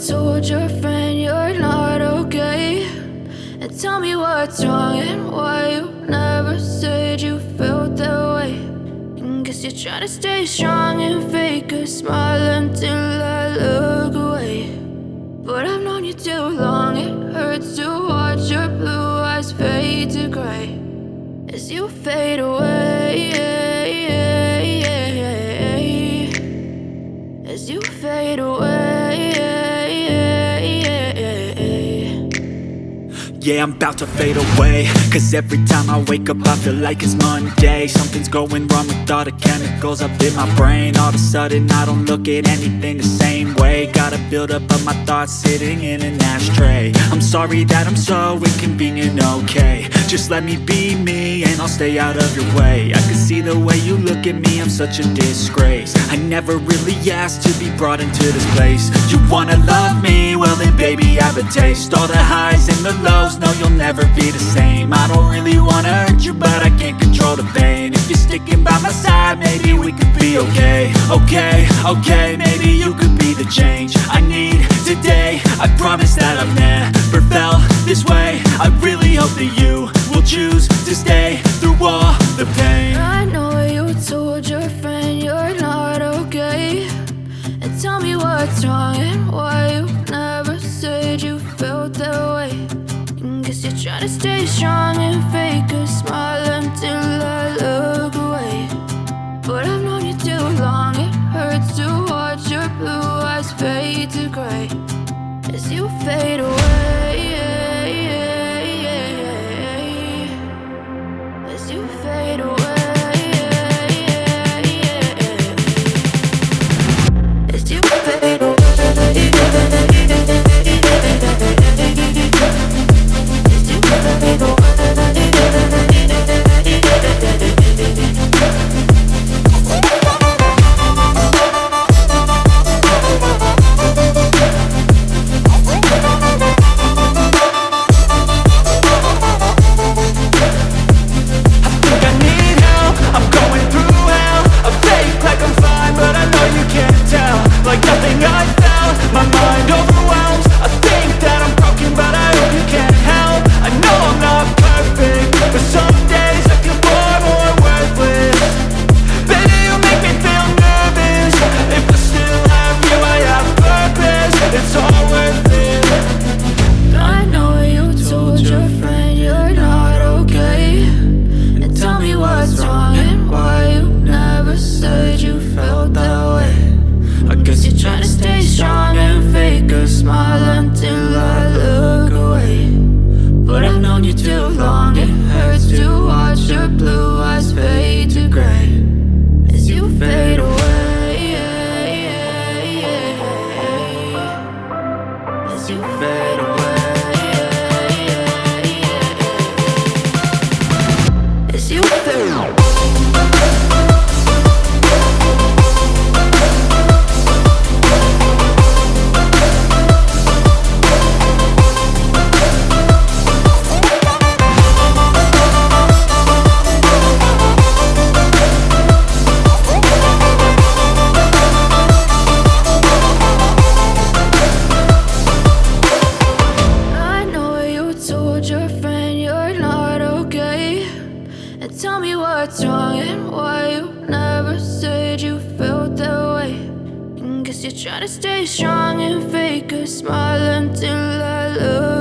told your friend you're not okay, and tell me what's wrong and why you never said you felt that way. And guess you're trying to stay strong and fake a smile until I look away. But I've known you too long, it hurts to watch your blue eyes fade to gray as you fade away, as you fade away. Yeah, I'm about to fade away, cause every time I wake up I feel like it's Monday. Something's going wrong with all the chemicals up in my brain. All of a sudden I don't look at anything the same way. Gotta build up of my thoughts sitting in an ashtray. I'm sorry that I'm so inconvenient, okay. Just let me be me and I'll stay out of your way. I can see the way you look at me, I'm such a disgrace. I never really asked to be brought into this place. You wanna love me? Well then baby have a taste. All the highs and the lows, no you'll never be the same. I don't really wanna hurt you but I can't control the pain. If you're sticking by my side maybe we could be okay. Okay, maybe you could be the change I need today. I promise that I've never felt this way. I really hope that you will choose to stay through all the pain. I know you told your friend you're not okay, and tell me what's wrong and why you never said you felt that way. And guess you're trying to stay strong and fake a smile until I look away. But I've known you too long, it hurts to watch your blue eyes fade to gray as you fade away, as you fade away, as you fade away. Tell me what's wrong and why you never said you felt that way. And guess you're trying to stay strong and fake a smile until I look